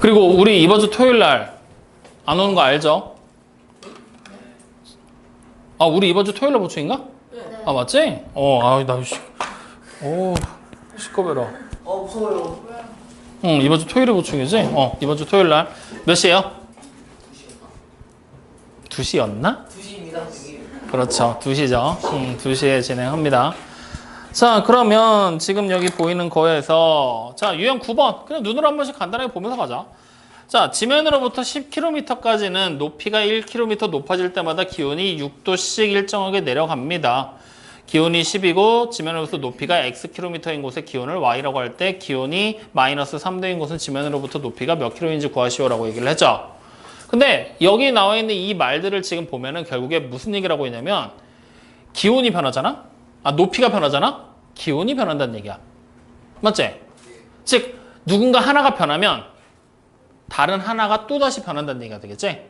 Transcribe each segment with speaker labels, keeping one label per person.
Speaker 1: 그리고 우리 이번 주 토요일 날 안 오는 거 알죠? 아, 우리 이번 주 토요일 날 보충인가?
Speaker 2: 네.
Speaker 1: 아, 맞지? 시끄러워.
Speaker 2: 무서워요.
Speaker 1: 응, 이번 주 토요일에 보충이지? 이번 주 토요일 날. 몇 시에요? 2시였나?
Speaker 2: 2시입니다.
Speaker 1: 그렇죠. 2시죠. 2시에 진행합니다. 자, 그러면 지금 여기 보이는 거에서 자, 유형 9번. 그냥 눈으로 한 번씩 간단하게 보면서 가자. 자, 지면으로부터 10km까지는 높이가 1km 높아질 때마다 기온이 6도씩 일정하게 내려갑니다. 기온이 10이고 지면으로부터 높이가 Xkm인 곳의 기온을 Y라고 할 때 기온이 마이너스 3도인 곳은 지면으로부터 높이가 몇 킬로인지 구하시오라고 얘기를 했죠. 근데 여기 나와 있는 이 말들을 지금 보면은 결국에 무슨 얘기를 하고 있냐면 기온이 변하잖아? 높이가 변하잖아? 기온이 변한다는 얘기야. 맞지? 즉 누군가 하나가 변하면 다른 하나가 또다시 변한다는 얘기가 되겠지?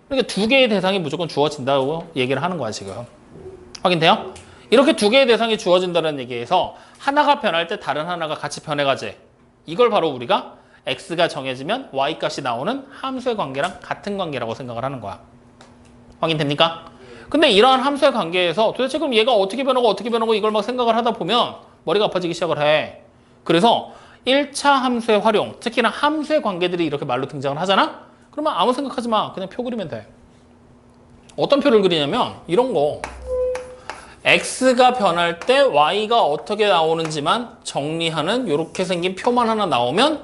Speaker 1: 그러니까 두 개의 대상이 무조건 주어진다고 얘기를 하는 거야 지금. 확인돼요? 이렇게 두 개의 대상이 주어진다는 얘기에서 하나가 변할 때 다른 하나가 같이 변해가지. 이걸 바로 우리가 x가 정해지면 y값이 나오는 함수의 관계랑 같은 관계라고 생각을 하는 거야. 확인됩니까? 근데 이러한 함수의 관계에서 도대체 그럼 얘가 어떻게 변하고 이걸 막 생각을 하다 보면 머리가 아파지기 시작을 해. 그래서 1차 함수의 활용, 특히나 함수의 관계들이 이렇게 말로 등장을 하잖아? 그러면 아무 생각하지 마. 그냥 표 그리면 돼. 어떤 표를 그리냐면 이런 거. x가 변할 때 y가 어떻게 나오는지만 정리하는 이렇게 생긴 표만 하나 나오면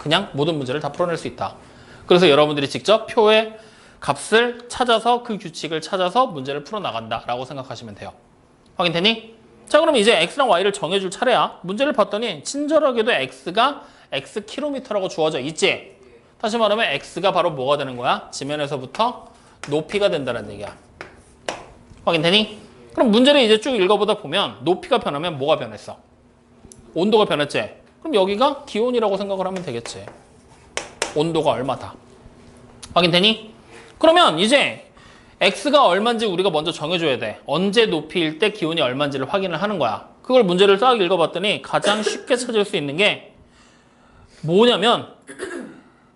Speaker 1: 그냥 모든 문제를 다 풀어낼 수 있다. 그래서 여러분들이 직접 표의 값을 찾아서 그 규칙을 찾아서 문제를 풀어나간다 라고 생각하시면 돼요. 확인되니? 자, 그럼 이제 x랑 y를 정해줄 차례야. 문제를 봤더니 친절하게도 x가 xkm라고 주어져 있지? 다시 말하면 x가 바로 뭐가 되는 거야? 지면에서부터 높이가 된다는 얘기야. 확인되니? 그럼 문제를 이제 쭉 읽어보다 보면 높이가 변하면 뭐가 변했어? 온도가 변했지? 그럼 여기가 기온이라고 생각을 하면 되겠지. 온도가 얼마다. 확인되니? 그러면 이제 x가 얼마인지 우리가 먼저 정해줘야 돼. 언제 높이일 때 기온이 얼마인지를 확인을 하는 거야. 그걸 문제를 딱 읽어봤더니 가장 쉽게 찾을 수 있는 게 뭐냐면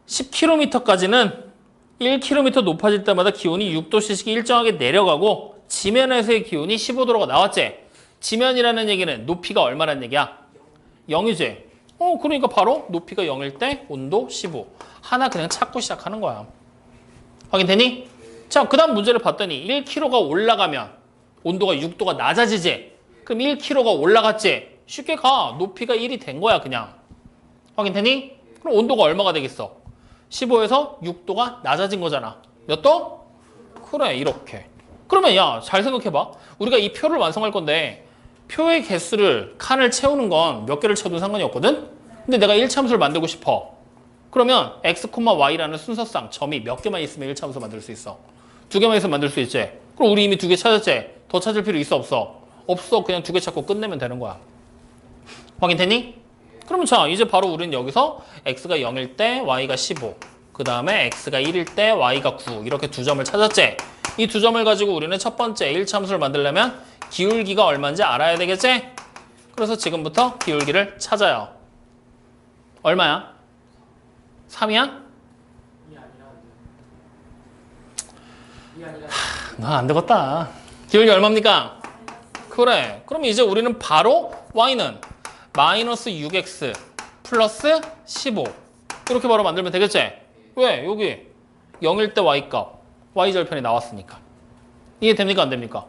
Speaker 1: 10km까지는 1km 높아질 때마다 기온이 6도씩 일정하게 내려가고 지면에서의 기온이 15도로가 나왔지? 지면이라는 얘기는 높이가 얼마란 얘기야? 0이지? 그러니까 바로 높이가 0일 때 온도 15. 하나 그냥 찾고 시작하는 거야. 확인되니? 자, 그 다음 문제를 봤더니 1kg가 올라가면 온도가 6도가 낮아지지? 그럼 1kg가 올라갔지? 쉽게 가. 높이가 1이 된 거야, 그냥. 확인되니? 그럼 온도가 얼마가 되겠어? 15에서 6도가 낮아진 거잖아. 몇 도? 그래, 이렇게. 그러면 야, 잘 생각해봐. 우리가 이 표를 완성할 건데 표의 개수를 칸을 채우는 건 몇 개를 채워도 상관이 없거든? 근데 내가 1차함수를 만들고 싶어. 그러면 x, y라는 순서상 점이 몇 개만 있으면 1차함수 만들 수 있어. 2개만 있으면 만들 수 있지. 그럼 우리 이미 2개 찾았지? 더 찾을 필요 있어, 없어? 없어. 그냥 2개 찾고 끝내면 되는 거야. 확인되니? 그러면 자, 이제 바로 우리는 여기서 x가 0일 때 y가 15. 그 다음에 x가 1일 때 y가 9. 이렇게 두 점을 찾았지? 이 두 점을 가지고 우리는 첫 번째 1차함수를 만들려면 기울기가 얼마인지 알아야 되겠지? 그래서 지금부터 기울기를 찾아요. 얼마야? 3이야? 안 되겠다. 기울기 얼마입니까? 그래. 그럼 이제 우리는 바로 y는 마이너스 6x 플러스 15 이렇게 바로 만들면 되겠지? 왜? 여기 0일 때 y값 y절편이 나왔으니까. 이해됩니까? 안 됩니까?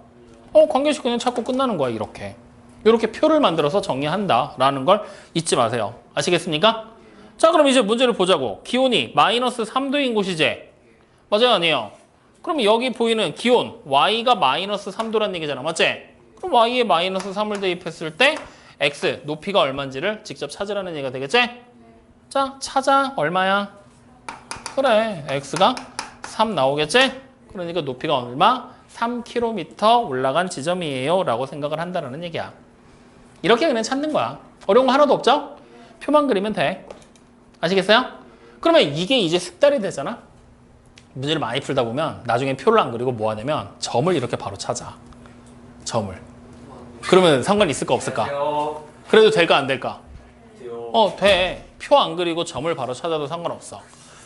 Speaker 1: 관계식 그냥 찾고 끝나는 거야. 이렇게 표를 만들어서 정리한다라는 걸 잊지 마세요. 아시겠습니까? 자, 그럼 이제 문제를 보자고. 기온이 마이너스 3도인 곳이지? 맞아요? 아니에요? 그럼 여기 보이는 기온 y가 마이너스 3도란 얘기잖아. 맞지? 그럼 y에 마이너스 3을 대입했을 때 x, 높이가 얼마인지를 직접 찾으라는 얘기가 되겠지? 자, 찾아. 얼마야? 그래, x가 3 나오겠지? 그러니까 높이가 얼마? 3km 올라간 지점이에요 라고 생각을 한다는 얘기야. 이렇게 그냥 찾는 거야. 어려운 거 하나도 없죠? 표만 그리면 돼. 아시겠어요? 그러면 이게 이제 숙달이 되잖아? 문제를 많이 풀다 보면 나중에 표를 안 그리고 뭐 하냐면 점을 이렇게 바로 찾아. 점을. 그러면 상관이 있을까 없을까? 그래도 될까 안 될까? 돼. 표 안 그리고 점을 바로 찾아도 상관없어.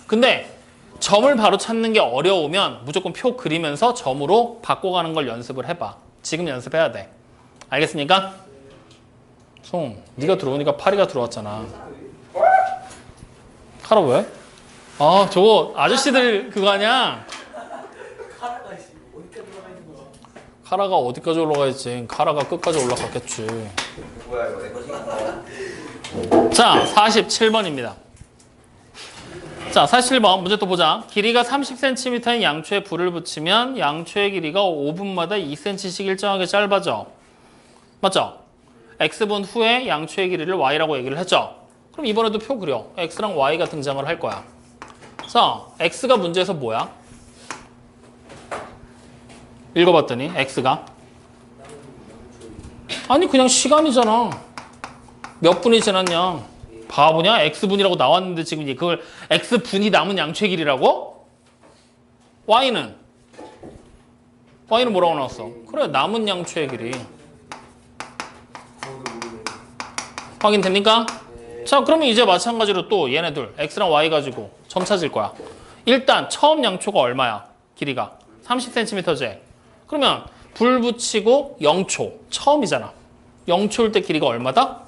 Speaker 1: 근데 점을 바로 찾는 게 어려우면 무조건 표 그리면서 점으로 바꿔가는 걸 연습을 해봐. 지금 연습해야 돼. 알겠습니까? 송, 네가 들어오니까 파리가 들어왔잖아. 카라 왜? 아, 저거 아저씨들 그거 아니야?
Speaker 2: 카라가 어디까지 들어가 있는 거야?
Speaker 1: 카라가 어디까지 올라가 있지? 카라가 끝까지 올라갔겠지.
Speaker 2: 뭐야 이거 내 거지?
Speaker 1: 자, 47번입니다. 자, 47번 문제 또 보자. 길이가 30cm인 양초에 불을 붙이면 양초의 길이가 5분마다 2cm씩 일정하게 짧아져. 맞죠? x분 후에 양초의 길이를 y라고 얘기를 했죠. 그럼 이번에도 표 그려. x랑 y가 등장을 할 거야. 자, x가 문제에서 뭐야? 읽어봤더니 x가 아니 그냥 시간이잖아. 몇 분이 지났냐? 바보냐? x분이라고 나왔는데 지금 그걸 x분이 남은 양초의 길이라고? y는 뭐라고 나왔어? 그래, 남은 양초의 길이. 확인됩니까? 자, 그러면 이제 마찬가지로 또 얘네들 x랑 y 가지고 점 찾을 거야. 일단 처음 양초가 얼마야? 길이가 30cm지. 그러면 불 붙이고 0초 처음이잖아. 0초일 때 길이가 얼마다?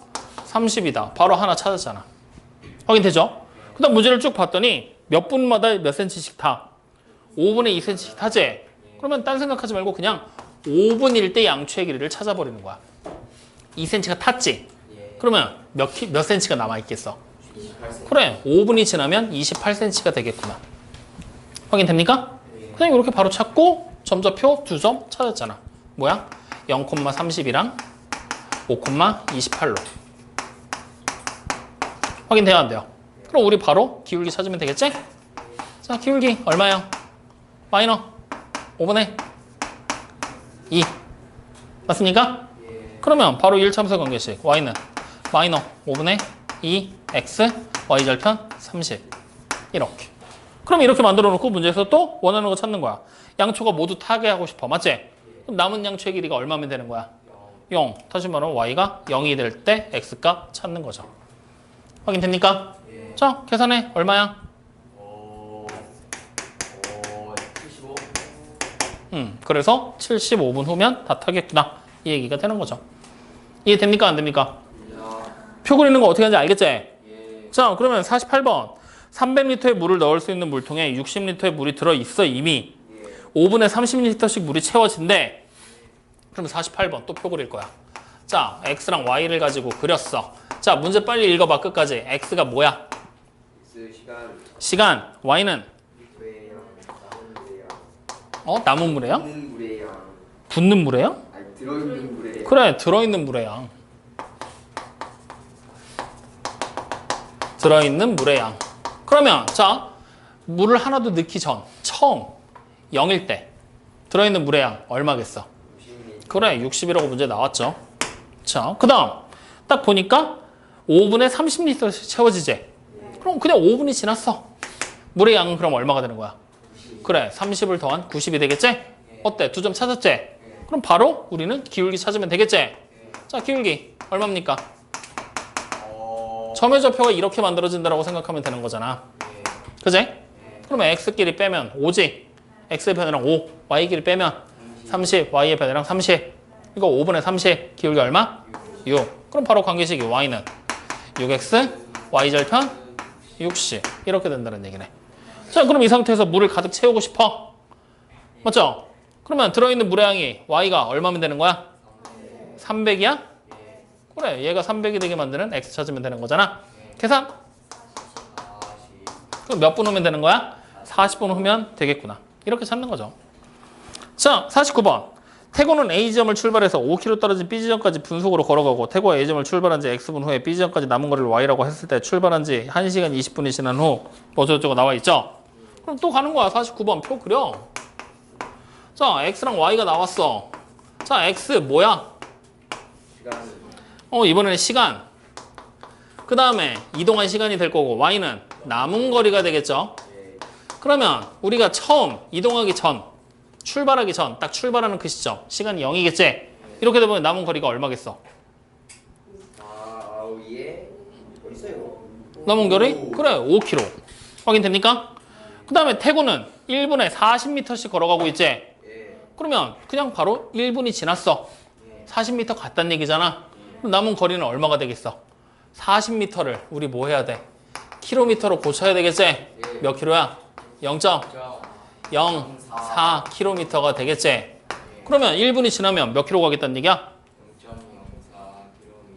Speaker 1: 30이다. 바로 하나 찾았잖아. 확인되죠? 그 다음 문제를 쭉 봤더니 몇 분마다 몇 cm씩 타? 5분의 2cm씩 타지? 그러면 딴 생각하지 말고 그냥 5분일 때 양초의 길이를 찾아버리는 거야. 2cm가 탔지? 그러면 몇 cm가 남아있겠어?
Speaker 2: 28cm.
Speaker 1: 그래, 5분이 지나면 28cm가 되겠구나. 확인됩니까? 그냥 이렇게 바로 찾고 점좌표 2점 찾았잖아. 뭐야? 0,30이랑 5,28로. 확인돼요, 안 돼요? 그럼 우리 바로 기울기 찾으면 되겠지? 자, 기울기 얼마야? 마이너 5분의 2. 맞습니까? 그러면 바로 1참수 관계식 y는 마이너 5분의 2x y절편 30. 이렇게. 그럼 이렇게 만들어 놓고 문제에서 또 원하는 거 찾는 거야. 양초가 모두 타게 하고 싶어. 맞지? 그럼 남은 양초의 길이가 얼마면 되는 거야? 0. 다시 말하면 y가 0이 될 때 x값 찾는 거죠. 확인됩니까? 자, 계산해. 얼마야?
Speaker 2: 75.
Speaker 1: 그래서 75분 후면 다 타겠구나. 이 얘기가 되는 거죠. 이해됩니까? 안 됩니까? 표 그리는 거 어떻게 하는지 알겠지? 자, 그러면 48번. 300리터의 물을 넣을 수 있는 물통에 60리터의 물이 들어있어 이미. 5분에 30리터씩 물이 채워진대. 그럼 48번 또 표 그릴 거야. 자, x랑 y를 가지고 그렸어. 자, 문제 빨리 읽어봐 끝까지. x가 뭐야? 시간. y는? 남은 물의 양?
Speaker 2: 있는 물의 양.
Speaker 1: 붙는 물의 양?
Speaker 2: 아니 들어있는 물의 양.
Speaker 1: 그래, 들어있는 물의 양. 들어있는 물의 양. 그러면 자, 물을 하나도 넣기 전 처음 0일 때 들어있는 물의 양 얼마겠어?
Speaker 2: 60ml.
Speaker 1: 그래, 60이라고 문제 나왔죠. 자, 그 다음 딱 보니까 5분에 30리터씩 채워지지? 그럼 그냥 5분이 지났어. 물의 양은 그럼 얼마가 되는 거야? 그래, 30을 더한 90이 되겠지? 어때? 2점 찾았지? 그럼 바로 우리는 기울기 찾으면 되겠지? 자, 기울기 얼마입니까? 점의 좌표가 이렇게 만들어진다고 생각하면 되는 거잖아. 그지? 그러면 x끼리 빼면 5지. x의 변이랑 5, y끼리 빼면 30, y의 변이랑 30. 이거 5분의 30, 기울기 얼마? 6. 그럼 바로 관계식이 y는 6x, y절편 60. 이렇게 된다는 얘기네. 자, 그럼 이 상태에서 물을 가득 채우고 싶어. 맞죠? 그러면 들어있는 물의 양이 y가 얼마면 되는 거야? 300이야? 그래, 얘가 300이 되게 만드는 x 찾으면 되는 거잖아. 계산. 그럼 몇 분 후면 되는 거야? 40분 후면 되겠구나. 이렇게 찾는 거죠. 자, 49번. 태고는 A지점을 출발해서 5km 떨어진 B지점까지 분속으로 걸어가고 태고가 A지점을 출발한 지 X분 후에 B지점까지 남은 거리를 Y라고 했을 때 출발한 지 1시간 20분이 지난 후 어쩌고저쩌고 나와 있죠? 그럼 또 가는 거야. 49번 표 그려. 자, X랑 Y가 나왔어. 자, X 뭐야? 이번에는 시간. 그 다음에 이동한 시간이 될 거고 Y는 남은 거리가 되겠죠? 그러면 우리가 처음 이동하기 전, 출발하기 전, 딱 출발하는 그 시점, 시간이 0이겠지? 이렇게 되면 남은 거리가 얼마겠어?
Speaker 2: 위에 어디 있어요?
Speaker 1: 남은 거리? 그래 5km. 확인됩니까? 그 다음에 태구는 1분에 40m씩 걸어가고 있지?
Speaker 2: 예.
Speaker 1: 그러면 그냥 바로 1분이 지났어. 40m 갔단 얘기잖아. 그럼 남은 거리는 얼마가 되겠어? 40m를 우리 뭐 해야 돼? 킬로미터로 고쳐야 되겠지? 몇 킬로야? 0.04km가 되겠지? 그러면 1분이 지나면 몇 킬로 가겠다는 얘기야?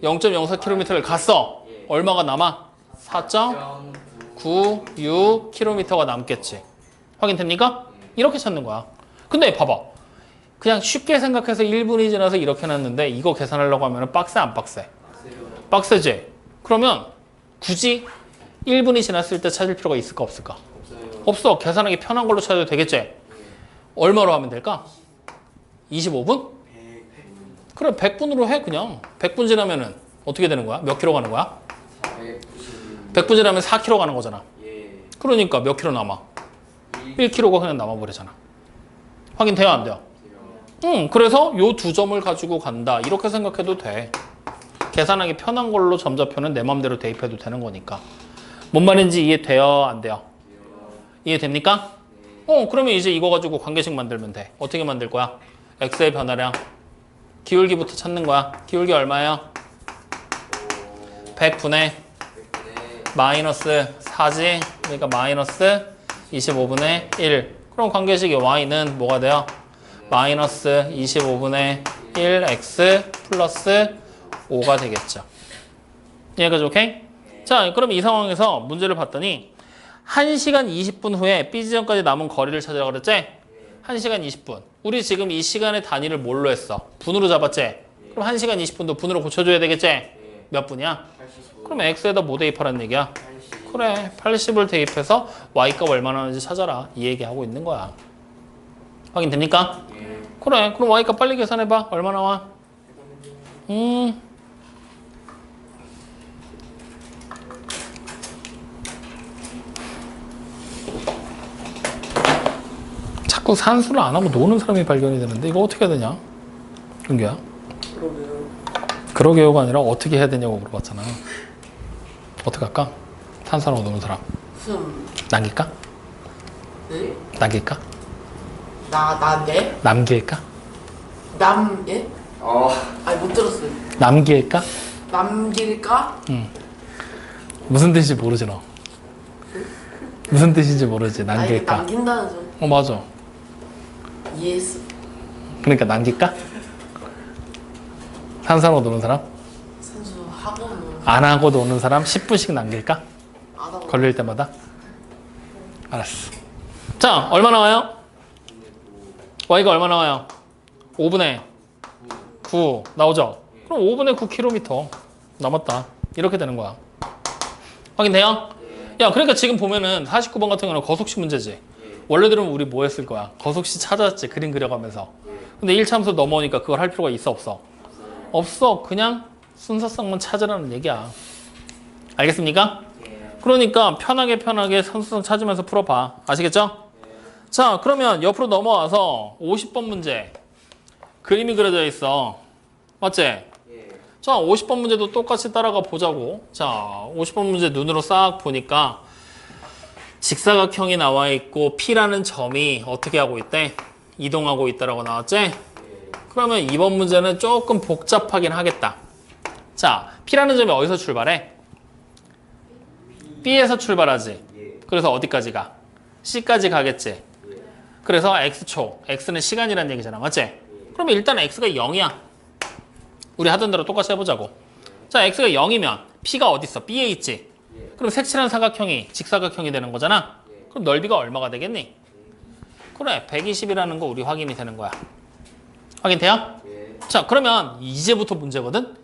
Speaker 1: 0.04km를 갔어. 얼마가 남아? 4.96km가 남겠지. 확인됩니까? 이렇게 찾는 거야. 근데 봐봐. 그냥 쉽게 생각해서 1분이 지나서 이렇게 해놨는데 이거 계산하려고 하면 빡세 안 빡세? 빡세지? 그러면 굳이 1분이 지났을 때 찾을 필요가 있을까 없을까? 없어. 계산하기 편한 걸로 찾아도 되겠지? 얼마로 하면 될까? 25분? 그래 100분으로 해 그냥. 100분 지나면은 어떻게 되는 거야? 몇 킬로 가는 거야? 100분 지나면 4킬로 가는 거잖아. 그러니까 몇 킬로 남아? 1킬로가 그냥 남아버리잖아. 확인돼요 안 돼요? 응. 그래서 요 두 점을 가지고 간다. 이렇게 생각해도 돼. 계산하기 편한 걸로 점좌표는 내 맘대로 대입해도 되는 거니까. 뭔 말인지 이해돼요 안 돼요? 이해됩니까? 그러면 이제 이거 가지고 관계식 만들면 돼. 어떻게 만들 거야? x의 변화량 기울기부터 찾는 거야. 기울기 얼마예요? 100분의 마이너스 4지. 그러니까 마이너스 25분의 1. 그럼 관계식의 y는 뭐가 돼요? 마이너스 25분의 1x 플러스 5가 되겠죠. 이해가지 오케이? 자, 그럼 이 상황에서 문제를 봤더니 1시간 20분 후에 B 지점까지 남은 거리를 찾으라고 그랬지? 1시간 20분. 우리 지금 이 시간의 단위를 뭘로 했어? 분으로 잡았지? 그럼 1시간 20분도 분으로 고쳐줘야 되겠지? 몇 분이야? 그럼 x에다 뭐 대입하라는 얘기야? 그래 80을 대입해서 y값 얼마나 나오는지 찾아라. 이 얘기하고 있는 거야. 확인됩니까? 그래 그럼 y값 빨리 계산해봐. 얼마 나와? 자꾸 산수를 안 하고 노는 사람이 발견이 되는데 이거 어떻게 해야 되냐? 은규야? 그러게요가 아니라 어떻게 해야 되냐고 물어봤잖아. 어떻게 할까? 산수하고 노는 사람 남길까?
Speaker 3: 네?
Speaker 1: 남길까?
Speaker 3: 나인데?
Speaker 1: 남길까?
Speaker 3: 예? 아니 못 들었어요.
Speaker 1: 남길까?
Speaker 3: 남길까?
Speaker 1: 무슨 뜻인지 모르지 너. 무슨 뜻인지 모르지.
Speaker 3: 아니
Speaker 1: 남길까?
Speaker 3: 남긴다는 소리
Speaker 1: 맞아.
Speaker 3: 이해했어.
Speaker 1: 그러니까 남길까? 산수하고 노는 사람?
Speaker 3: 선수하고는
Speaker 1: 안 하고 노는 사람 10분씩 남길까?
Speaker 3: 안 하고
Speaker 1: 걸릴 때마다? 알았어. 자, 얼마 나와요? y가 얼마 나와요? 5분의 9 나오죠? 그럼 5분의 9km 남았다. 이렇게 되는 거야. 확인돼요? 야, 그러니까 지금 보면은 49번 같은 경우는 거속식 문제지. 원래대로는 우리 뭐 했을 거야? 거속식 찾았지. 그림 그려가면서. 근데 1차함수 넘어오니까 그걸 할 필요가 있어 없어? 없어. 그냥 순서성만 찾으라는 얘기야. 알겠습니까? 그러니까 편하게 순서성 찾으면서 풀어봐. 아시겠죠? 자, 그러면 옆으로 넘어와서 50번 문제. 그림이 그려져 있어. 맞지? 자, 50번 문제도 똑같이 따라가 보자고. 자, 50번 문제 눈으로 싹 보니까 직사각형이 나와 있고 P라는 점이 어떻게 하고 있대? 이동하고 있다라고 나왔지? 그러면 이번 문제는 조금 복잡하긴 하겠다. 자, P라는 점이 어디서 출발해? B에서 출발하지. 그래서 어디까지 가? C까지 가겠지. 그래서 X초, X는 시간이라는 얘기잖아. 맞지? 그러면 일단 X가 0이야. 우리 하던 대로 똑같이 해보자고. 자, X가 0이면 P가 어디 있어? B에 있지. 그럼 색칠한 사각형이 직사각형이 되는 거잖아. 그럼 넓이가 얼마가 되겠니? 그래, 120이라는 거 우리 확인이 되는 거야. 확인돼요? 자, 그러면 이제부터 문제거든?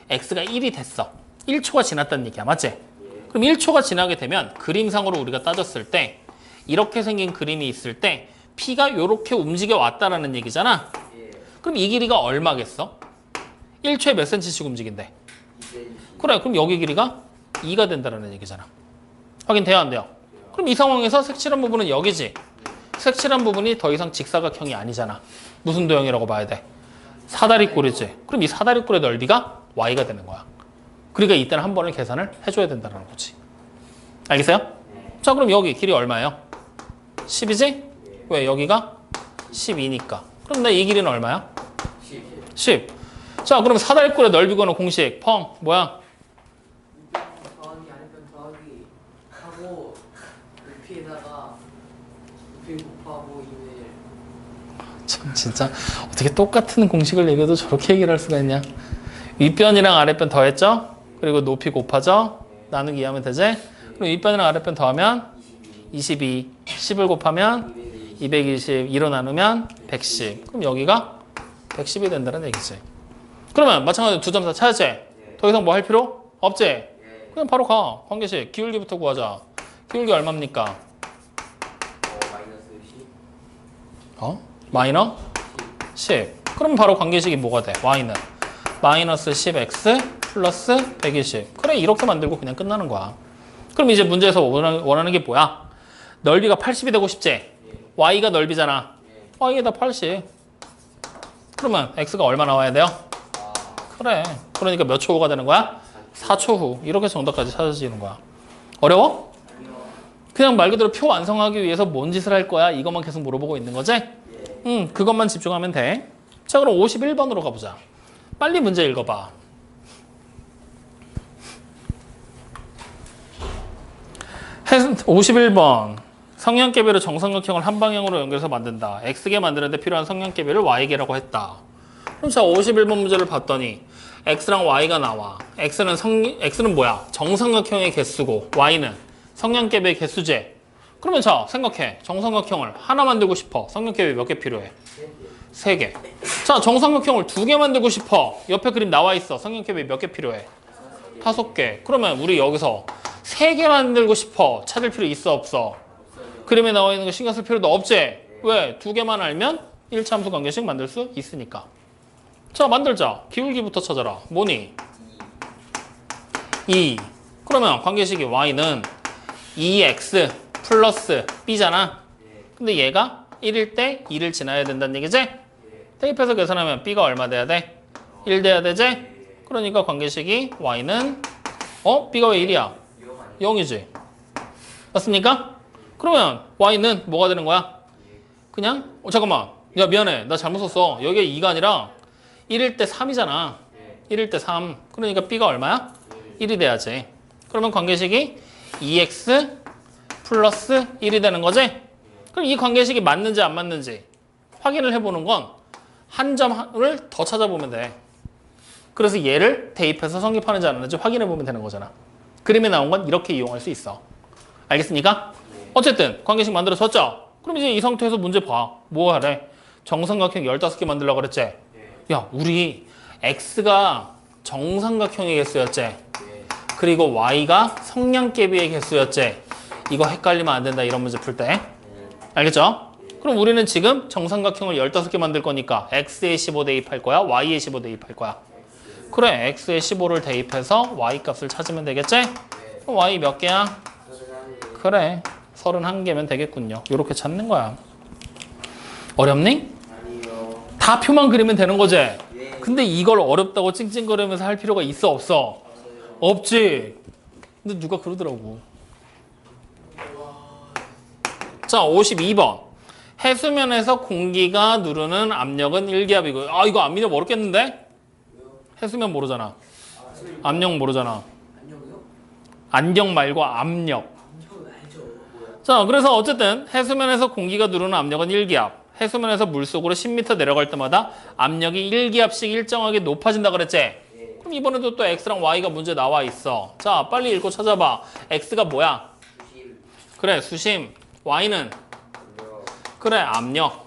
Speaker 1: X가 1이 됐어. 1초가 지났다는 얘기야. 맞지? 그럼 1초가 지나게 되면 그림상으로 우리가 따졌을 때 이렇게 생긴 그림이 있을 때 P가 이렇게 움직여 왔다라는 얘기잖아. 그럼 이 길이가 얼마겠어? 1초에 몇 cm씩 움직인대? 그래, 그럼 여기 길이가 2가 된다는 얘기잖아. 확인돼요 안 돼요? 그럼 이 상황에서 색칠한 부분은 여기지. 색칠한 부분이 더 이상 직사각형이 아니잖아. 무슨 도형이라고 봐야 돼? 사다리꼴이지. 그럼 이 사다리꼴의 넓이가 y가 되는 거야. 그러니까 이때는 한 번을 계산을 해줘야 된다는 거지. 알겠어요?
Speaker 2: 네.
Speaker 1: 자, 그럼 여기 길이 얼마예요? 10이지? 왜? 여기가 12니까. 그럼 내 이 길이는 얼마야?
Speaker 2: 10.
Speaker 1: 10. 자, 그럼 사다리꼴의 넓이 구하는 공식. 펑. 뭐야?
Speaker 3: 더하기 아니면 더하기 하고 높이에다가 높이 곱하고 2를
Speaker 1: 참, 진짜. 어떻게 똑같은 공식을 얘기해도 저렇게 얘기를 할 수가 있냐? 윗변이랑 아랫변 더했죠? 그리고 높이 곱하죠? 나누기 2 하면 되지? 그럼 윗변이랑 아랫변 더하면 22. 10을 곱하면 220. 2로 나누면 110. 그럼 여기가 110이 된다는 얘기지. 그러면 마찬가지로 2.4 찾았지? 더 이상 뭐 할 필요? 없지? 그냥 바로 가. 관계식. 기울기부터 구하자. 기울기 얼마입니까?
Speaker 2: 마이너스 10.
Speaker 1: 어? 마이너? 10. 그럼 바로 관계식이 뭐가 돼? y는 마이너스 10x 플러스 120. 그래, 이렇게 만들고 그냥 끝나는 거야. 그럼 이제 문제에서 원하는 게 뭐야? 넓이가 80이 되고 싶지? y가 넓이잖아. y에다 80. 그러면 x가 얼마 나와야 돼요? 그래. 그러니까 몇 초 후가 되는 거야? 4초 후. 이렇게 정답까지 찾아지는 거야. 어려워? 그냥 말 그대로 표 완성하기 위해서 뭔 짓을 할 거야? 이것만 계속 물어보고 있는 거지? 그것만 집중하면 돼. 자, 그럼 51번으로 가보자. 빨리 문제 읽어봐. 해서 51번. 성량계배로 정삼각형을 한 방향으로 연결해서 만든다. x계 만드는데 필요한 성량계배를 y계라고 했다. 그럼 자, 51번 문제를 봤더니 x랑 y가 나와. x는 뭐야? 정삼각형의 개수고 y는 성량계배의 개수제. 그러면 자, 생각해. 정삼각형을 하나 만들고 싶어. 성량계배 몇 개 필요해? 3개. 자, 정삼각형을 2개 만들고 싶어. 옆에 그림 나와 있어. 성량계배 몇 개 필요해? 5개. 그러면 우리 여기서 3개 만들고 싶어. 찾을 필요 있어, 없어? 그림에 나와 있는 거 신경 쓸 필요도 없지? 왜? 2개만 알면 1차함수 관계식 만들 수 있으니까. 자, 만들자. 기울기부터 찾아라. 뭐니? 2. 그러면 관계식이 y는 2x 플러스 b잖아. 근데 얘가 1일 때 2를 지나야 된다는 얘기지? 대입해서 계산하면 b가 얼마 돼야 돼? 1 돼야 되지? 그러니까 관계식이 y는 b가 왜 1이야? 0이지. 맞습니까? 그러면 y는 뭐가 되는 거야? 그냥 잠깐만. 야, 미안해. 나 잘못 썼어. 여기가 2가 아니라 1일 때 3이잖아. 1일 때 3. 그러니까 b가 얼마야? 1이 돼야지. 그러면 관계식이 2x 플러스 1이 되는 거지? 그럼 이 관계식이 맞는지 안 맞는지 확인을 해보는 건 한 점을 더 찾아보면 돼. 그래서 얘를 대입해서 성립하는지 안 하는지 확인해보면 되는 거잖아. 그림에 나온 건 이렇게 이용할 수 있어. 알겠습니까? 어쨌든 관계식 만들어졌죠? 그럼 이제 이 상태에서 문제 봐. 뭐 하래? 정삼각형 15개 만들려고 그랬지? 야, 우리 x가 정삼각형의 개수였지? 그리고 y가 성량계비의 개수였지? 이거 헷갈리면 안 된다, 이런 문제 풀 때. 알겠죠? 그럼 우리는 지금 정삼각형을 15개 만들 거니까 x에 15 대입할 거야? y에 15 대입할 거야? 그래, x에 15를 대입해서 y 값을 찾으면 되겠지? 그럼 y 몇 개야? 그래, 31개면 되겠군요. 이렇게 찾는 거야. 어렵니?
Speaker 2: 아니요.
Speaker 1: 다 표만 그리면 되는 거지? 근데 이걸 어렵다고 찡찡거리면서 할 필요가 있어, 없어? 없지. 근데 누가 그러더라고. 자, 52번. 해수면에서 공기가 누르는 압력은 1기압이고. 아, 이거 압력 어렵겠는데? 해수면 모르잖아. 압력 모르잖아. 안경 말고 압력. 자, 그래서 어쨌든 해수면에서 공기가 누르는 압력은 1기압. 해수면에서 물속으로 10m 내려갈 때마다 압력이 1기압씩 일정하게 높아진다 그랬지? 그럼 이번에도 또 x랑 y가 문제 나와 있어. 자, 빨리 읽고 찾아봐. x가 뭐야? 그래, 수심. y는? 그래, 압력.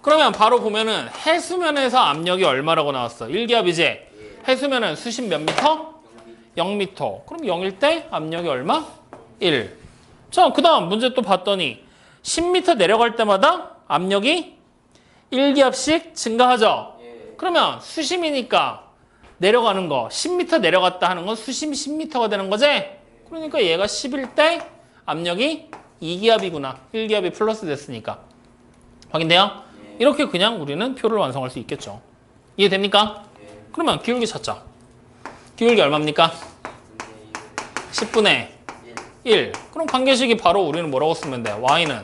Speaker 1: 그러면 바로 보면은 해수면에서 압력이 얼마라고 나왔어? 1기압이지? 해수면은 수심 몇 미터? 0m. 그럼 0일 때 압력이 얼마? 1. 자, 그 다음 문제 또 봤더니 10m 내려갈 때마다 압력이 1기압씩 증가하죠? 그러면 수심이니까 내려가는 거 10m 내려갔다 하는 건 수심 10m가 되는 거지? 그러니까 얘가 10일 때 압력이 2기압이구나. 1기압이 플러스 됐으니까. 확인돼요? 이렇게 그냥 우리는 표를 완성할 수 있겠죠. 이해됩니까? 그러면 기울기 찾자. 기울기 얼마입니까? 10분의 1. 그럼 관계식이 바로 우리는 뭐라고 쓰면 돼? y는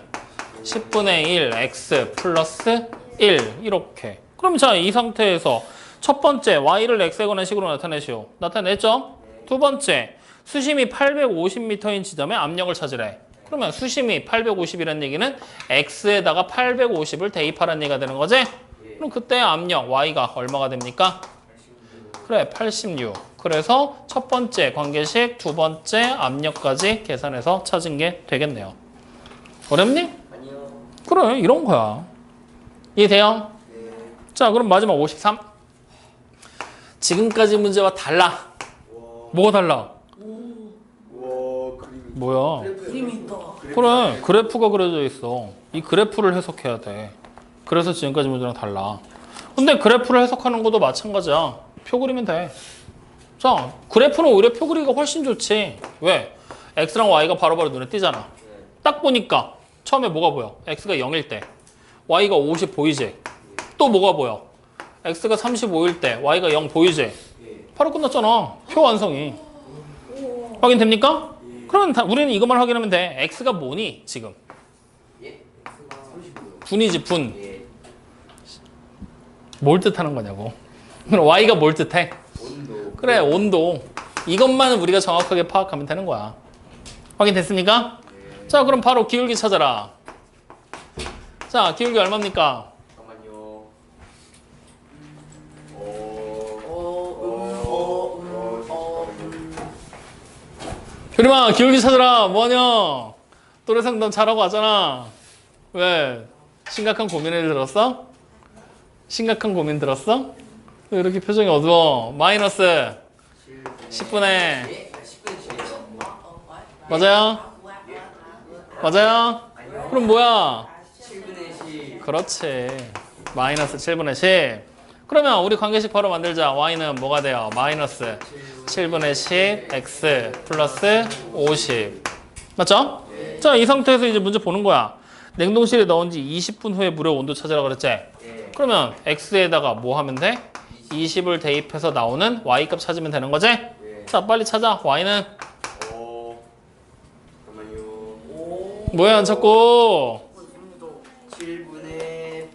Speaker 1: 10분의 1 x 플러스 1 이렇게. 그럼 자, 이 상태에서 첫 번째 y를 x에 관한 식으로 나타내시오. 나타냈죠? 두 번째 수심이 850m인 지점에 압력을 찾으래. 그러면 수심이 850이라는 얘기는 x에다가 850을 대입하라는 얘기가 되는 거지? 그럼 그때 압력 y가 얼마가 됩니까? 그래, 86. 그래서 첫 번째 관계식, 두 번째 압력까지 계산해서 찾은 게 되겠네요. 어렵니?
Speaker 2: 아니요.
Speaker 1: 그래, 이런 거야. 이해돼요?
Speaker 2: 네.
Speaker 1: 자, 그럼 마지막 53. 지금까지 문제와 달라.
Speaker 2: 와.
Speaker 1: 뭐가 달라?
Speaker 2: 와, 그림이.
Speaker 1: 뭐야?
Speaker 3: 그림이 있다.
Speaker 1: 그래, 그래프가 그려져 있어. 이 그래프를 해석해야 돼. 그래서 지금까지 문제랑 달라. 근데 그래프를 해석하는 것도 마찬가지야. 표 그리면 돼. 자, 그래프는 오히려 표 그리기가 훨씬 좋지. 왜? x랑 y가 바로바로 눈에 띄잖아. 딱 보니까 처음에 뭐가 보여? x가 0일 때 y가 50 보이지? 또 뭐가 보여? x가 35일 때 y가 0 보이지?
Speaker 2: 예.
Speaker 1: 바로 끝났잖아. 표 완성이. 확인됩니까? 그러면 우리는 이것만 확인하면 돼. x가 뭐니 지금?
Speaker 2: 예. X가 35요.
Speaker 1: 분이지 분.
Speaker 2: 예.
Speaker 1: 뭘 뜻하는 거냐고. 그럼 y가 뭘 뜻해?
Speaker 2: 온도.
Speaker 1: 그래, 온도. 이것만 우리가 정확하게 파악하면 되는 거야. 확인됐습니까?
Speaker 2: 예.
Speaker 1: 자, 그럼 바로 기울기 찾아라. 자, 기울기 얼마입니까?
Speaker 2: 잠깐만요.
Speaker 1: 효림아, 기울기 찾아라. 뭐하냐? 또래 상담 잘하고 왔잖아. 왜? 심각한 고민을 들었어? 심각한 고민 들었어? 왜 이렇게 표정이 어두워? 마이너스 10분의
Speaker 2: 예? 10분의 10이요?
Speaker 1: 맞아요? 맞아요?
Speaker 2: 아니요.
Speaker 1: 그럼 뭐야?
Speaker 2: 7분의 10.
Speaker 1: 그렇지. 마이너스 7분의 10. 그러면 우리 관계식 바로 만들자. y는 뭐가 돼요? 마이너스 7분의 10 x 플러스 50. 맞죠? 자, 이 상태에서 이제 문제 보는 거야. 냉동실에 넣은 지 20분 후에 물의 온도 찾으라 그랬지?
Speaker 2: 예.
Speaker 1: 그러면 x에다가 뭐 하면 돼? 20을 대입해서 나오는 y값 찾으면 되는 거지?
Speaker 2: 예.
Speaker 1: 자, 빨리 찾아. y는
Speaker 2: 잠깐만요.
Speaker 1: 뭐야, 안 찾고.
Speaker 2: 7분의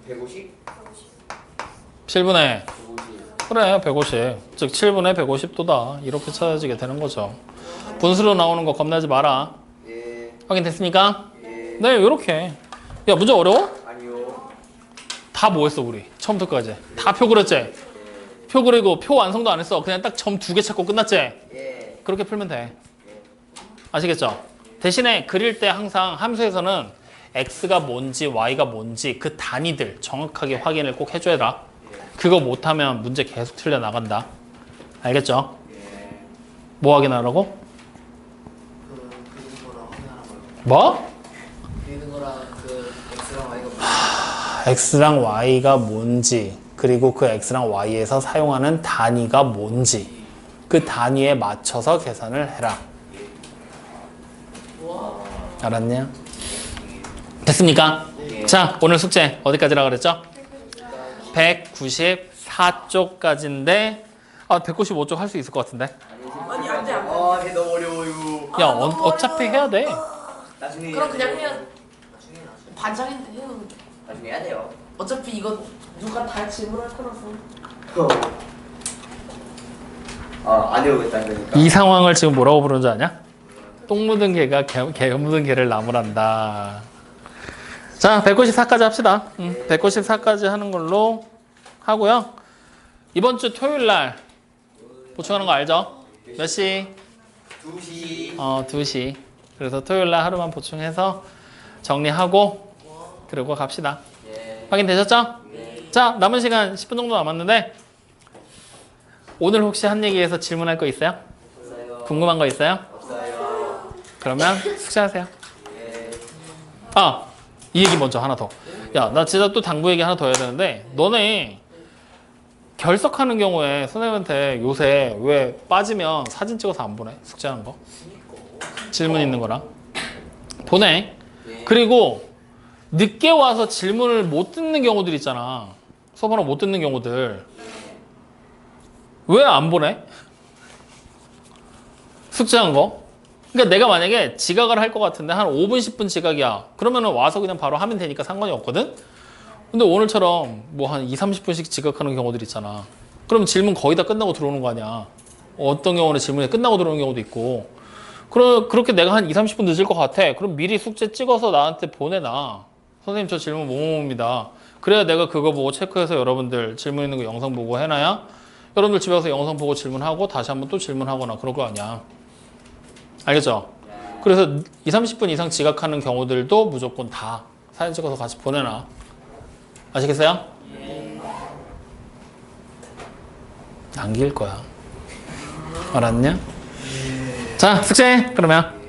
Speaker 2: 150?
Speaker 1: 7분의
Speaker 2: 150.
Speaker 1: 그래, 150. 즉 7분의 150도다. 이렇게 찾아지게 되는 거죠. 분수로 나오는 거 겁나지 마라.
Speaker 2: 예.
Speaker 1: 확인됐습니까?
Speaker 2: 예.
Speaker 1: 네, 요렇게. 야, 문제 어려워?
Speaker 2: 아니요.
Speaker 1: 다 뭐 했어, 우리? 처음부터 끝까지. 다 표 그렸지?
Speaker 2: 예.
Speaker 1: 표 그리고 표 완성도 안 했어. 그냥 딱 점 2개 찾고 끝났지?
Speaker 2: 예.
Speaker 1: 그렇게 풀면 돼.
Speaker 2: 예.
Speaker 1: 아시겠죠? 대신에 그릴 때 항상 함수에서는 x가 뭔지 y가 뭔지 그 단위들 정확하게 확인을 꼭 해줘야. 그거 못하면 문제 계속 틀려 나간다. 알겠죠?
Speaker 2: 예.
Speaker 1: 뭐 확인하라고?
Speaker 3: 그리는 거랑 확인하는 거요.
Speaker 1: 뭐?
Speaker 3: 그리는 거랑 그 X랑 Y가 뭐야?
Speaker 1: x랑 y가 뭔지 그리고 그 x랑 y에서 사용하는 단위가 뭔지 그 단위에 맞춰서 계산을 해라. 알았냐? 됐습니까?
Speaker 2: 예.
Speaker 1: 자, 오늘 숙제 어디까지라 그랬죠? 194쪽까지인데 195쪽 할 수 있을 것 같은데.
Speaker 3: 아니, 안 돼, 안 돼.
Speaker 2: 아, 이게 너무 어려워요.
Speaker 1: 야, 어차피 해야 돼.
Speaker 2: 나중에.
Speaker 3: 그럼 그냥 해요.
Speaker 2: 나중에.
Speaker 3: 반장인데 해요.
Speaker 2: 나중에 해야 돼요.
Speaker 3: 어차피 이거 누가 다 질문할 거라서.
Speaker 2: 안 해오겠다 그러니까.
Speaker 1: 이 상황을 지금 뭐라고 부르는지 아냐? 똥 묻은 개가 개 묻은 개를 나무란다. 자, 194까지 합시다. 194까지 하는 걸로 하고요. 이번 주 토요일 날 보충하는 거 알죠? 몇 시?
Speaker 2: 2시.
Speaker 1: 2시. 그래서 토요일 날 하루만 보충해서 정리하고 그러고 갑시다.
Speaker 2: 예.
Speaker 1: 확인되셨죠?
Speaker 2: 네.
Speaker 1: 자, 남은 시간 10분 정도 남았는데 오늘 혹시 한 얘기에서 질문할 거 있어요?
Speaker 2: 없어요.
Speaker 1: 궁금한 거 있어요?
Speaker 2: 없어요.
Speaker 1: 그러면 숙제하세요.
Speaker 2: 예.
Speaker 1: 이 얘기 먼저 하나 더. 야, 나 진짜 또 당부 얘기 하나 더 해야 되는데 너네 결석하는 경우에 선생님한테 요새 왜 빠지면 사진 찍어서 안 보내? 숙제하는 거? 질문 있는 거랑 보내.
Speaker 2: 예.
Speaker 1: 그리고 늦게 와서 질문을 못 듣는 경우들 있잖아. 수업 하나 못 듣는 경우들 왜 안 보내? 숙제한 거? 그러니까 내가 만약에 지각을 할 것 같은데 한 5분, 10분 지각이야. 그러면은 와서 그냥 바로 하면 되니까 상관이 없거든? 근데 오늘처럼 뭐 한 2, 30분씩 지각하는 경우들 있잖아. 그럼 질문 거의 다 끝나고 들어오는 거 아니야. 어떤 경우는 질문이 끝나고 들어오는 경우도 있고. 그렇게 내가 한 2, 30분 늦을 것 같아. 그럼 미리 숙제 찍어서 나한테 보내놔. 선생님 저 질문 뭐뭐입니다. 그래야 내가 그거 보고 체크해서 여러분들 질문 있는 거 영상 보고 해놔야 여러분들 집에 가서 영상 보고 질문하고 다시 한번 또 질문하거나 그럴 거 아니야. 알겠죠? 그래서 2, 30분 이상 지각하는 경우들도 무조건 다 사진 찍어서 같이 보내놔. 아시겠어요? 남길 거야. 알았냐? 자, 숙제 그러면.